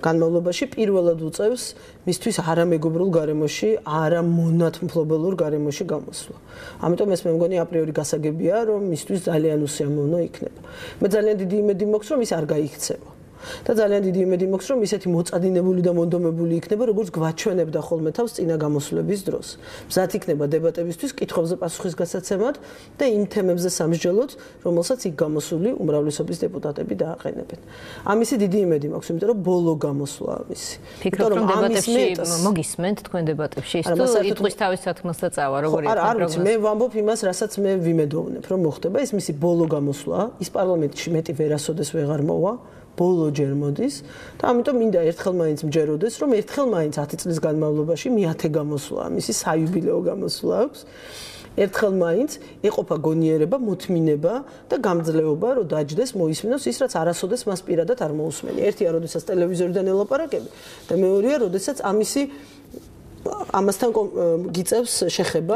განმავლობაში პირველად უწევს მისთვის არამეგობრულ გარემოში, არამონათმფლობელურ გარემოში გამოსვლა. ამიტომ ეს მე მგონი აპრიორი გასაგებია, რომ მისთვის ძალიან უსიამოვნო იქნება. მე ძალიან დიდი იმედი მაქვს, რომ ის არ გაიქცევა. და ძალიან დიდი იმედი მაქვს, რომ ისეთი მოწადინებული და მონდომებული იქნება, როგორც გვაჩვენებდა ხოლმე თავს წინა გამოსვლების დროს. მზად იქნება დებატებისთვის, კითხვებზე პასუხის გასაცემად და იმ თემებზე სამსჯელოდ, რომელსაც იქ გამოსული უმრავლესობის დეპუტატები დააყენებენ. ამისი დიდი იმედი მაქვს, იმიტომ რომ ბოლო გამოსვლა ამისი. ფიქრობ, რომ დებატებში მოგისმენთ თქვენ დებატებში, ის თუ იტყვის თავის სათქმელს და წავა, როგორია პროგრამა? არ ვიცი, მე ვამბობ იმას, რასაც მე ვიმედოვნებ, რომ მოხდება, ეს მისი ბოლო გამოსვლა, ის პარლამენტში მეტი ვერასოდეს ვეღარ მოვა. ბოლო ჯერ მოდის და ამიტომ მინდა ერთხელ მაინც მჯეროდეს, რომ ერთხელ მაინც 10 წლის განმავლობაში მე-10 გამოსვლა, მისი საიუბილეო გამოსვლა აქვს. ერთხელ მაინც ეყოფა გონიერება, მოთმინება და გამძლეობა, რომ დაჯდეს, მოისმინოს ის, რაც არასოდეს მას პირადად არ მოусმენია. ერთია, როდესაც ტელევიზორიდან ელაპარაკები და მეორეა, როდესაც ამისი ამასთან გიწევს შეხება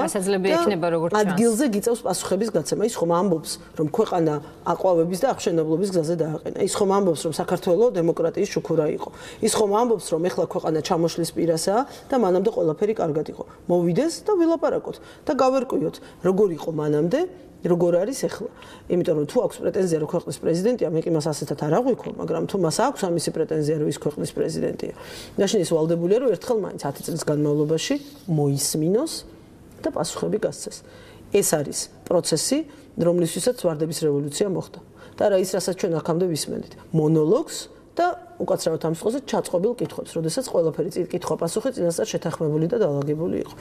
ადგილზე გიწევს პასუხების გაცემა. ის ხომ ამბობს, რომ ქვეყანა აყვავების და აღშენებლობის გზაზე დააყენა. ის ხომ ამბობს, რომ საქართველოს დემოკრატიის შუქურა იყო. ის ხომ ამბობს, რომ ეხლა ქვეყანა ჩამოშლის პირასაა და მანამდე ყველაფერი კარგად იყო. მოვიდეს და ვილაპარაკოთ და გავერკვიოთ, როგორ იყო მანამდე, როგორ არის ახლა. იმიტომ რომ თუ აქვს პრეტენზია რომ ქვეყნის პრეზიდენტია, მე კი მას ასეთად არ აღვიქო, მაგრამ თუ მას აქვს ამისი პრეტენზია რომ ის ქვეყნის პრეზიდენტია. მაშინ ის ვალდებულია რომ ერთხელ მაინც 10 წლის განმავლობაში მოისმინოს და პასუხები გასცეს. ეს არის პროცესი, რომლისთვისაც ვარდების რევოლუცია მოხდა. და რა ის რასაც ჩვენ აქამდე ვისმენთ, მონოლოგს და უკაცრავად ამ სიტყვაზე ჩაწყობილ კითხვებს, როდესაც ყველაფერი კითხვა პასუხი წინასწარ შეთანხმებული და დაალაგებული იყო.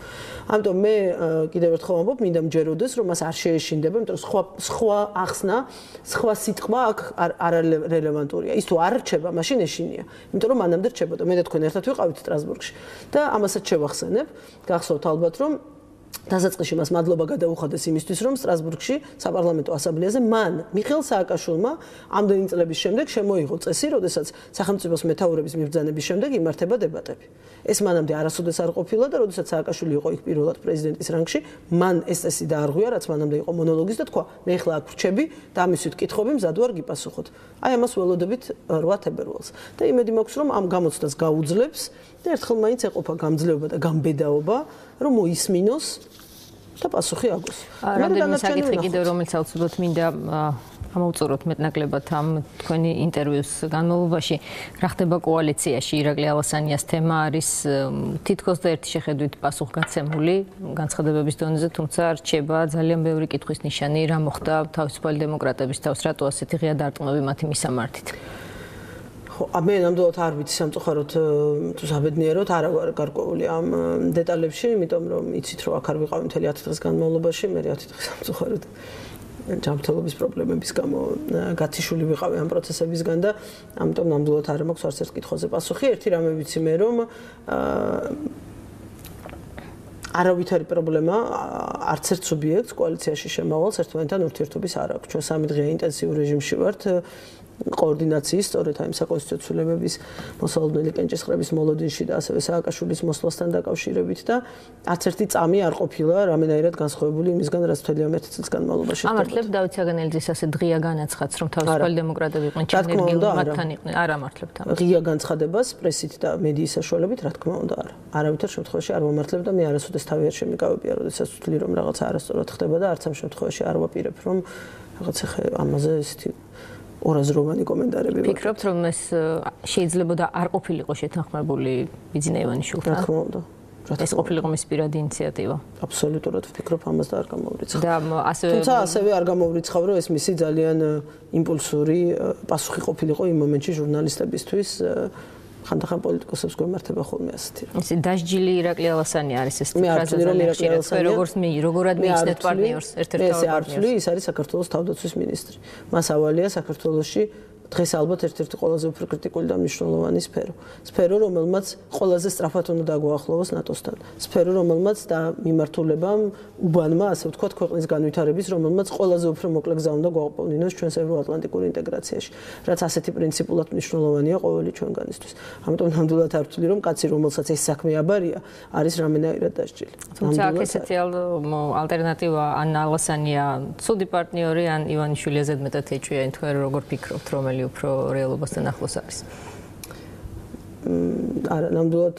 ამიტომ მე კიდევ ერთხელ ვამბობ, მინდა მჯეროდეს, რომ მას არ შეეშინდება, იმიტომ რომ სხვა ახსნა, სხვა სიტყვა აქ არ რელევანტურია. ის თუ არ რჩება, მაშინ ეშინია. იმიტომ რომ მანამდე რჩებოდა. მე და თქვენ ერთად ვიყავით სტრასბურგში და ამასაც შევახსენებ. გახსოვთ ალბათ, რომ დასაწყისში მას მადლობა გადაუხადეს იმისთვის, რომ სტრასბურგში საპარლამენტო ასამბლეაზე მან მიხეილ სააკაშვილმა ამდენი წლების შემდეგ შემოიღო წესი, როდესაც სახელმწიფოს მეთაურების მიბრძანების შემდეგ იმართება დებატები. ეს მანამდე არასოდეს არ ყოფილა და როდესაც სააკაშვილი იყო იქ პირველად პრეზიდენტის რანგში, მან ეს წესი დაარღვია, რაც მანამდე იყო მონოლოგის და თქვა, მე ახლა აქ ვრჩები და ამისვით კითხვები მზად ვარ გიპასუხოთ. აი ამას ველოდებით 8 თებერვალს. და იმედი მაქვს, რომ ამ გამოცდას გაუძლებს და ერთხელ მაინც ეყოფა გამძლეობა და გამბედაობა, რომ მოისმინოს და პასუხი აგოს. რამდენიმე საკითხი კიდევ რომელიც აუცილებლად მინდა ამოვწუროთ მეტნაკლებად ამ თქვენი ინტერვიუს განმავლობაში. რა ხდება კოალიციაში? ირაკლი ალასანიას თემა არის თითქოს და ერთი შეხედვით პასუხგაცემული განცხადებების დონეზე, თუმცა რჩება ძალიან ბევრი კითხვის ნიშანი, რა მოხდა თავისუფალი დემოკრატების თავს, რატო ასეთი ღია დარტყმები მათი მისამართით? მე ნამდვილად არ ვიცი სამწუხაროდ თუ საბედნიეროდ არ ვარ გარკვეული ამ დეტალებში, იმიტომ რომ იცით რომ აქ არ ვიყავი მთელი 10 დღის განმავლობაში, მე 10 დღის სამწუხაროდ ჯანმრთელობის პრობლემების გამო გაციშული ვიყავი ამ პროცესებისგან და ამიტომ ნამდვილად არ მაქვს არც ერთ კითხვაზე პასუხი. ერთი რამე ვიცი მე რომ არავითარი პრობლემა არც ერთ სუბიექტს კოალიციაში შემავალს ერთმანეთთან ურთიერთობის არ აქვს. ჩვენ 3 დღე ინტენსიურ რეჟიმში ვართ კოორდინაციის, სწორედ აი საკონსტიტუციო ცვლილებების მოსალოდნელი კენჭისყრების მოლოდინში და ასევე სააკაშვილის მოსვლასთან დაკავშირებით და არც ერთი წამი არ ყოფილა რამენაირად განსხვავებული იმისგან, რაც მთელი ამ 1 წლის განმავლობაში ხდებოდა. ამართლებთ დავით საგანელიძის ასე ღია განაცხადს, რომ თავისუფალი დემოკრატები იყვნენ ჩანერგიული მათთან იყვნენ. არ ამართლებთ ამას. ღია განცხადებას პრესით და მედიის საშუალებით, რა თქმა უნდა, არა. არავითარ შემთხვევაში არ ვამართლებ და მე არასოდეს თავი არ შემიკავებია, როდესაც ვთვლი, რომ რაღაცა არასწორად ხდება და არც ამ შემთხვევაში არ ვაპირებ, რომ რაღაცა ამაზე ესეთი ორაზროვანი კომენტარები. ფიქრობთ, რომ ეს შეიძლება და არ ყოფილიყო შეთანხმებული ბიძინა ივანიშვილთან? რა თქმა უნდა. ეს ყოფილიყო მის პირადი ინიციატივა. აბსოლუტურად ვფიქრობ ამას და არ გამოვრიცხავ. და ასევე თუმცა ასევე არ გამოვრიცხავ, რომ ეს მისი ძალიან იმპულსური პასუხი ყოფილიყო იმ მომენტში ჟურნალისტებისთვის. ხანდახან პოლიტიკოსებს გვემართება ხოლმე ასეთი რამ. ისე დასჯილი ირაკლი ალასანი არის ეს ფრაზა ძალიან ხშირად. როგორად მიიჩნევთ პარტნიორს, ერთ-ერთ პარტნიორს. ის არის საქართველოს თავდაცვის მინისტრი. მას ავალია საქართველოში დღეს ალბათ ერთ-ერთი ყველაზე უფრო კრიტიკული და მნიშვნელოვანი სფერო. სფერო, რომელმაც ყველაზე სწრაფად უნდა დაგვაახლოვოს ნატოსთან. სფერო, რომელმაც და მიმართულებამ უბანმა, ასე ვთქვათ, ქვეყნის განვითარების, რომელმაც ყველაზე უფრო მოკლე გზა უნდა გვაყოლინოს ჩვენს ევროატლანტიკურ ინტეგრაციაში. რაც ასეთი პრინციპულად მნიშვნელოვანია ყოველი ჩვენგანისთვის. ამიტომ ნამდვილად არ ვთვლი, რომ კაცი, რომელსაც ეს საქმე აბარია, არის რამენაირად დასჯილი. თუმცა აქ ესეთი ალტერნატივა ან ალასანია ცუდი პარტნიორი, ან ივანიშვილი ზედმეტად ეჭვია, თქვენ როგორ ფიქრობთ, რომელი უფრო რეალობასთან ახლოს არის? არა, ნამდვილად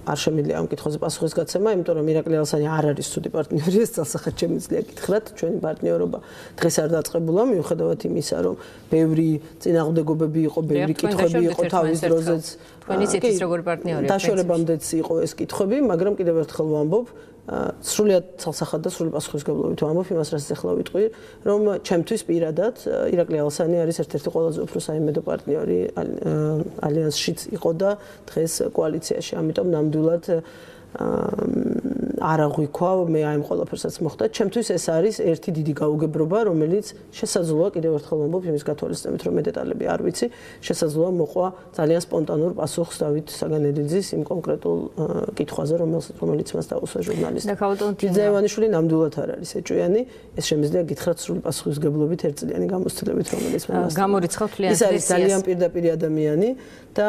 არ შემიძლია ამ კითხვაზე პასუხის გაცემა, იმიტომ რომ ირაკლი ალასანი არ არის ცუდი პარტნიორი, ეს ძალსახად შემიძლია გითხრათ, ჩვენი პარტნიორობა დღეს არ დაწყებულა, მიუხედავად იმისა, რომ ბევრი წინააღმდეგობები იყო, ბევრი კითხვები იყო თავის დროზეც. თქვენი ცეთის როგორი პარტნიორია? დაშორებამდეც იყო ეს კითხვები, მაგრამ კიდევ ერთხელ ვამბობ, სრულიად ძალსახად და სრული პასუხისმგებლობით ვამბობ იმას, რაც ახლა ვიტყვი, რომ ჩემთვის პირადად ირაკლი ალასანი არის ერთ-ერთი ყველაზე უფრო საიმედო პარტნიორი ალიანსშიც იყო და დღეს კოალიციაში. ამიტომ ნამდვილად არ აღვიქვა, მე აი ამ ყველაფერსაც მოხდა. ჩემთვის ეს არის ერთი დიდი გაუგებრობა, რომელიც შესაძლოა კიდევ ერთხელ ვამბობ იმის გათვალისწინებით, რომ მე დეტალები არ ვიცი, შესაძლოა მოყვა ძალიან სპონტანურ პასუხს დავით საგანელიძის იმ კონკრეტულ კითხვაზე, რომელიც მას დაუსვა ჟურნალისტი. ბიძაევანიშვილი ნამდვილად არ არის ეჭვიანი, ეს შემიძლია გითხრათ სრული პასუხისმგებლობით ერთწლიანი გამოცდილებით, რომელიც მე მას გამორიცხავ თლიანად ის არის ძალიან პირდაპირი ადამიანი და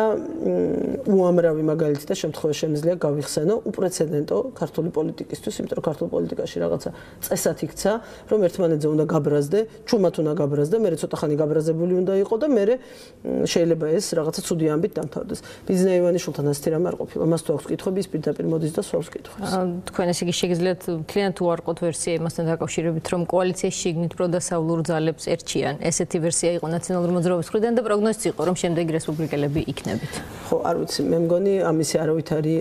უამრავი მაგალითი და შემთხვევა შემიძლია გავიხსენო უპრეცედენტო ქართული პოლიტიკისთვის, იმიტომ რომ ქართულ პოლიტიკაში რაღაცა წესად იქცა, რომ ერთმანეთზე უნდა გაბრაზდე, ჩუმად უნდა გაბრაზდე, მე ცოტა ხანი გაბრაზებული უნდა იყო და მე შეიძლება ეს რაღაცა ცუდი ამბით დამთავრდეს. ბიძაევანიშვილთან ასეთი რამე არ ყოფილა. მას თუ აქვს კითხვები, ის პირდაპირ მოდის და სვავს კითხვებს. თქვენ ესე იგი შეგიძლიათ მთლიანად უარყოთ ვერსია იმასთან დაკავშირებით, რომ კოალიციის შიგნით პროდასავლურ ძალებს ერჩიან. ესეთი ვერსია იყო ნაციონალური მოძრაობის მხრიდან და პროგნოზიც იყო, რომ შემდეგი რესპუბლიკელები იქნებით. ხო, არ ვიცი, მე მგონი ამისი არავითარი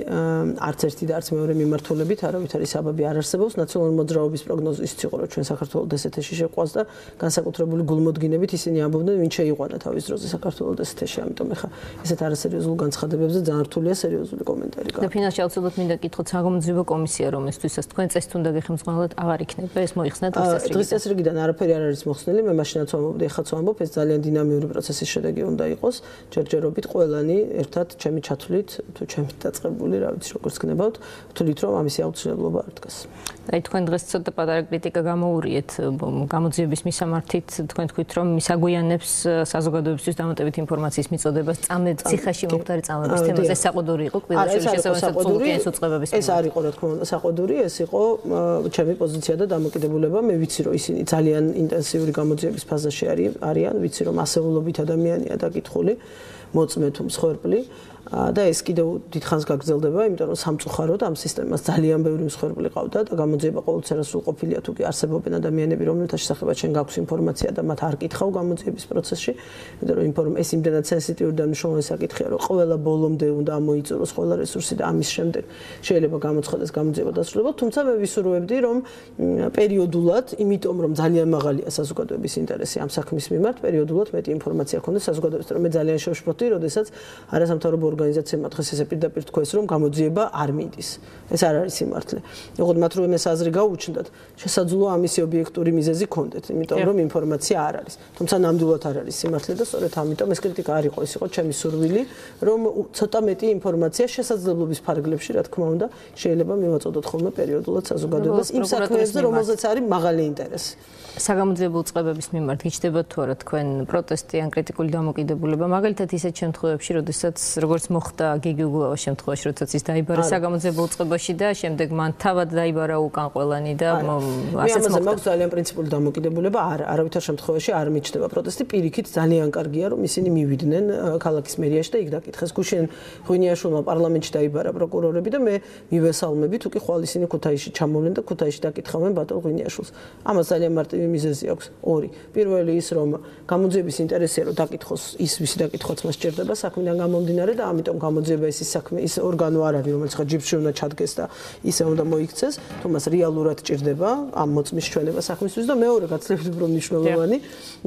არც ერთი და არც მეორე მიმართულებით არავითარი საბაბი არ არსებობს. ნაციონალური მოძრაობის პროგნოზი ისიც იყო, რომ ჩვენ საქართველოს დსთ-ში შეყვას და განსაკუთრებული გულმოდგინებით ისინი ამბობდნენ, ვინ შეიყვანა თავის დროზე საქართველოს დსთ-ში, ამიტომ ეხა ესეთ არასერიოზულ განცხადებებზე ძალიან რთულია სერიოზული კომენტარი გააკეთოს. და ფინანსში აუცილებლად მინდა გითხოთ საგამოძიებო კომისია, რომ ესთვისაც თქვენ წესით უნდა გეხმძღვანელოთ, აღარ იქნება ეს მოიხსნა დღის წესრიგიდან არაფერი არ არის მოხსნილი, მე მაშინაც ვამბობდი, ეხაც ვამბობ, ეს ძალიან დინამიური პროცესის შედეგი უნდა იყოს. ჯერჯერობით ყველანი ერთად ჩემი ჩათვლით, თუ ჩემი დაწყებული, რა ვიცი, როგორც გნებავთ, ვთვლით, რომ ამისი აუცილებლობა არ დგას. აი თქვენ დღეს ცოტა პატარა კრიტიკა გამოურიეთ გამოძიების მისამართით, თქვენ თქვით, რომ მისაგვიანებს საზოგადოებისთვის დამატებით ინფორმაციის მიწოდებას ციხეში მომხდარი წამების თემაზე საყუდური იყო კვილაშვილის შესაბამისად უწყებების. ეს არ იყო, რა თქმა უნდა, საყუდური, ეს იყო ჩემი პოზიცია და დამოკიდებულება. მე ვიცი, რომ ისინი ძალიან ინტენსიური გამოძიების ფაზაში არიან, ვიცი, რომ ასეულობით ადამიანია დაკითხული, მოწმე თუ მსხვერპლი. და ეს კიდევ დიდხანს გაგრძელდება, იმიტომ რომ სამწუხაროდ ამ სისტემას ძალიან ბევრი მსხვერპლი ყავდა და გამოძიება ყოველთვის სრულყოფილია, თუ კი არსებობენ ადამიანები, რომელთა შესახებაც შენ გაქვს ინფორმაცია და მათ არ კითხავ გამოძიების პროცესში, იმიტომ რომ ეს იმდენად სენსიტიური და მნიშვნელოვანი საკითხია, რომ ყველა ბოლომდე უნდა ამოიწუროს ყველა რესურსი და ამის შემდეგ შეიძლება გამოცხადდეს გამოძიება დასრულებად, თუმცა მე ვისურვებდი, რომ პერიოდულად, იმიტომ რომ ძალიან მაღალია საზოგადოების ინტერესი ამ საქმის მიმართ, პერიოდულად მეტი ინფორმაცია ქონდეს საზოგადოებისთვის, რომ მე ძალიან შევშფოთდი, როდესაც არასამთავრობო ორგანიზაციებმა დღეს ესე პირდაპირ თქვეს, რომ გამოძიება არ მიდის. ეს არ არის სიმართლე. ოღონდ მათ რომ ეს აზრი გაუჩნდათ, შესაძლოა ამისი ობიექტური მიზეზი ქონდეთ, იმიტომ რომ ინფორმაცია არ არის. თუმცა ნამდვილად არ არის სიმართლე და სწორედ ამიტომ ეს კრიტიკა არ იყო, ეს იყო ჩემი სურვილი, რომ ცოტა მეტი ინფორმაცია შესაძლებლობის ფარგლებში, რა თქმა უნდა, შეიძლება მივაწოდოთ ხოლმე პერიოდულად საზოგადოებას იმ საქმეებზე, რომელზეც არის მაღალი ინტერესი. საგამოძიებო უწყებების მიმართ გიჩნდება თუ არა თქვენ პროტესტი ან კრიტიკული დამოკიდებულება, მაგალითად ისეთ შემთხვევებში, როდესაც როგორც მოხდა გიგი უგულავას შემთხვევაში, როდესაც ის დაიბარა საგამოძიებო უწყებაში და შემდეგ მან თავად დაიბარა უკან ყველანი და ასეც მოხდა. მაქვს ძალიან პრინციპული დამოკიდებულება, არავითარ შემთხვევაში არ მიჩნდება პროტესტი, პირიქით ძალიან კარგია, რომ ისინი მივიდნენ ქალაქის მერიაში და იქ დაკითხეს. გუშინ ღვინიაშვილმა პარლამენტში დაიბარა პროკურორები და მე მივესალმები, თუ კი ხვალ ისინი ქუთაისში ჩამოვლენ და ქუთაისში დაკითხავენ ბატონ ღვინიაშვილს. ამას ძალიან მარტივი მიზეზი აქვს ორი. პირველი ის, რომ გამოძიების ინტერესია, რომ დაკითხოს ის, ვისი დაკითხვაც მას სჭირდება საქმიდან გამომდინარე და ამიტომ გამოძიება ის საქმე, ის ორგანო არ არის, რომელიც ხა ჯიბში უნდა ჩადგეს და ისე უნდა მოიქცეს, თუ მას რეალურად სჭირდება ამ მოწმის ჩვენება საქმისთვის და მეორე გაცილებით უფრო მნიშვნელოვანი,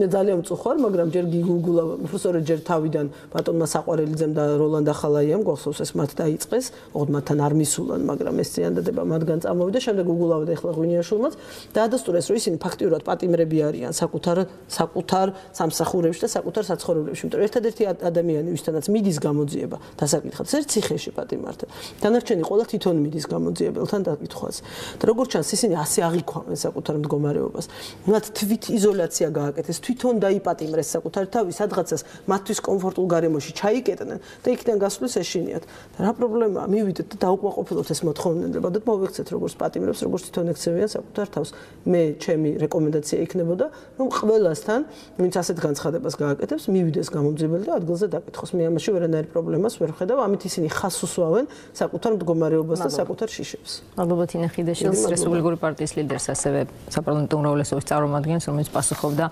მე ძალიან მწუხვარ, მაგრამ ჯერ გიგი უგულავა, უბრალოდ ჯერ თავიდან ბატონმა საყვარელიძემ და როლანდ ახალაიამ გახსოვს ეს მათ დაიწყეს, ოღონდ მათთან არ მისულან, მაგრამ ეს წინადადება მათგან წამოვიდა, შემდეგ უგულავა და ეხლა ღვინიაშვილმაც დაადასტურეს, რომ ისინი ფაქტიურად პატიმრები არიან საკუთარ სამსახურებში და საკუთარ საცხოვრებლებში. იმიტომ რომ ერთადერთი ადამიანი, ვისთანაც მიდის გამოძიება დასაკითხად, ეს ციხეში პატიმართა. დანარჩენი ყველა თვითონ მიდის გამოძიებელთან დაკითხვაზე. და როგორც ჩანს, ისინი ასე აღიქვამენ საკუთარ მდგომარეობას. მათ თვით იზოლაცია გააკეთეს, თვითონ დაიპატიმრეს საკუთარ თავი, სადღაცას მათთვის კომფორტულ გარემოში ჩაიკეტნენ და იქიდან გასვლის ეშინიათ. და რა პრობლემაა? მივიდეთ და დაუკმაყოფილოთ ეს მოთხოვნილება და მოვიქცეთ როგორც პატიმრებს, როგორც თვითონ ექცევიან საკუთარ თავს. მე ჩემი რეკომენდაცია იქნებოდა, რომ ყველასთან, ვინც ასეთ განცხადებას გააკეთებს, მივიდეს გამოძიებელი და ადგილზე დაკითხოს. მე ამაში ვერანაირ პრობლემას ვერ ვხედავ, ამით ისინი ხას უსვავენ საკუთარ მდგომარეობას და საკუთარ შიშებს. მადლობა თინა ხიდაშვილს, რესპუბლიკური პარტიის ლიდერს, ასევე საპარლამენტო უმრავლესობის წარმომადგენელს, რომელიც პასუხობდა